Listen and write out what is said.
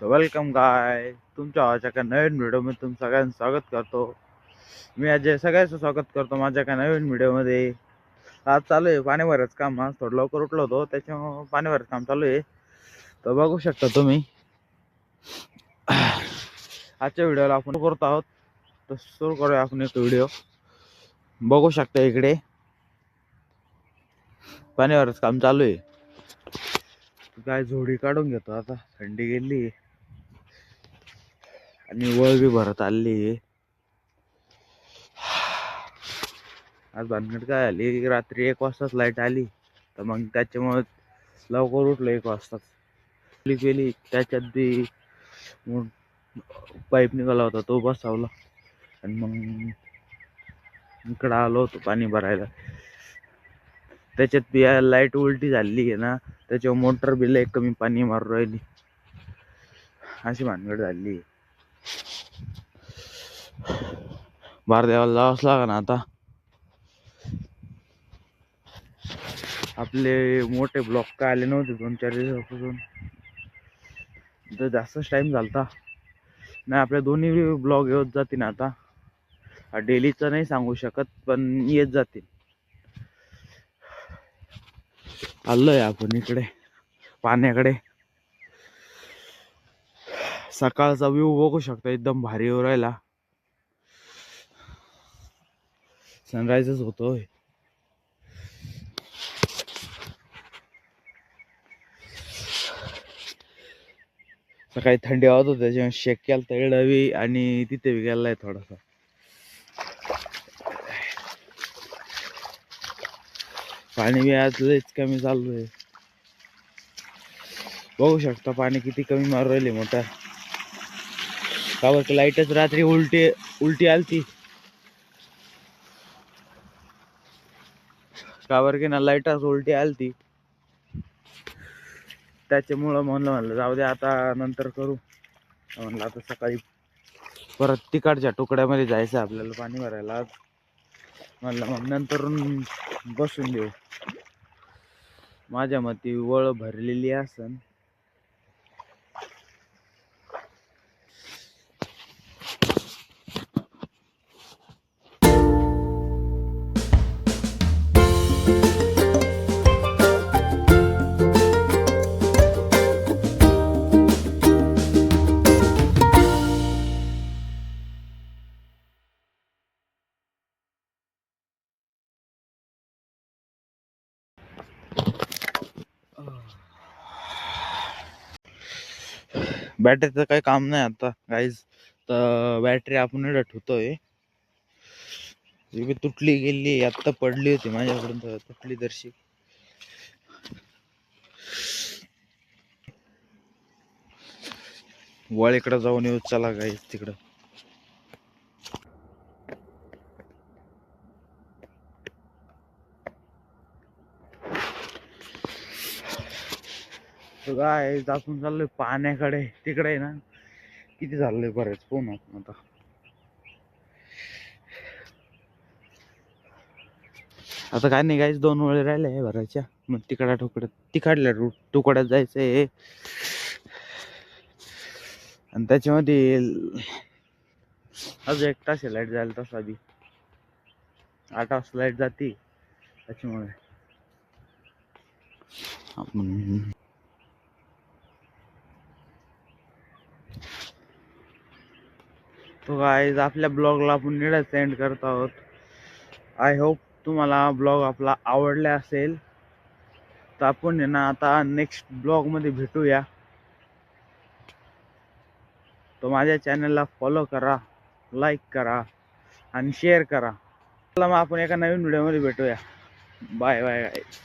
Welcome गाय तुमच्या आवाच्या एका नवीन व्हिडिओमध्ये तुमचं सगळ्यांचं स्वागत करतो. मी अजय सगळ्यांचं स्वागत करतो माझ्या एका नवीन व्हिडिओमध्ये. आज चालू आहे पाणी भरायचं काम. आज थोडं लवकर उठलो होतो त्याच्यामुळे पाणी भरायचं काम चालू आहे. तर बघू शकता तुम्ही आजच्या व्हिडिओला आपण करतो आहोत. तर सुरू करूया आपण एक व्हिडिओ. बघू शकता इकडे पाणी भरायचं काम चालू आहे. काय झोडी काढून घेतो आता, थंडी गेली आणि वळ बी भरत आली. आज भानगड काय आली, रात्री 1 वाजताच लाईट आली. तर मग त्याच्यामुळे लवकर उठलो 1 वाजताच. केली त्याच्यात बी पाईप निघाला होता तो बसवला आणि मग इकडं आलो होतो पाणी भरायला. त्याच्यात बी लाईट उलटी झाली आहे ना, त्याच्यावर मोटर बी लय कमी पाणी मारू राहिली. अशी भानगड झाली. बाहेर द्यायला जावंच लागा ना आता. आपले मोठे ब्लॉक काय आले नव्हते 2-4 दिवसापासून. तर जास्तच टाइम झालता नाही. आपल्या दोन्ही ब्लॉग येत जातील आता. डेलीचं नाही सांगू शकत पण येत जातील. आलोय आपण इकडे पाण्याकडे. सकाळचा व्ह्यू बघू शकता, एकदम भारी येऊ राहिला. सनराइजच होतोय. सकाळी थंडी आवत होती त्याच्यामुळे शेक केला तळडवी आणि तिथे बी गेलाय थोडासा. पाणी बी आज लयच कमी चालू आहे. बघू शकता पाणी किती कमी मारू राहिले मोठा. कावर लाईटच रात्री उलटी आलती. कावर की ना लाईटच उलटी आलती. त्याच्यामुळं म्हणलं जाऊ दे आता, नंतर करू. म्हणलं आता सकाळी परत तिकडच्या तुकड्यामध्ये जायचं आपल्याला पाणी भरायला. आज म्हणलं मग नंतर बसून देऊ. माझ्या मते वळ भरलेली असन. बॅटरीचं काही काम नाही आता गाईज. तर बॅटरी आपण एवढं ठेवतोय. तुटली गेली, आता पडली होती माझ्याकडून तर तुटली दर्शी. वळ इकडं जाऊन येऊ चला गाईज तिकडं. काय आपण चाललोय पाण्याकडे. तिकडे आहे ना किती झालंय बरेच फोन आपण आता. आता काय नाही गाईज, 2 वेळे राहिले भरायच्या. मग तिकडल्या तुकड्यात जायचंय. आणि त्याच्यामध्ये अजून 1 तास लाईट जायला. तसा बी 8 वाजता लाईट जाते. त्याच्यामुळे आपण तो गाईज आपल्या ब्लॉगला आपण नीट सेंड करत आहोत. आय होप तुम्हाला ब्लॉग आपला आवडला असेल. तर आपण आहे ना आता नेक्स्ट ब्लॉग मध्ये भेटूया. तो माझ्या चॅनलला फॉलो करा, लाईक करा आणि शेअर करा. चला मग आपण एका नवीन व्हिडिओमध्ये भेटूया. Bye bye guys.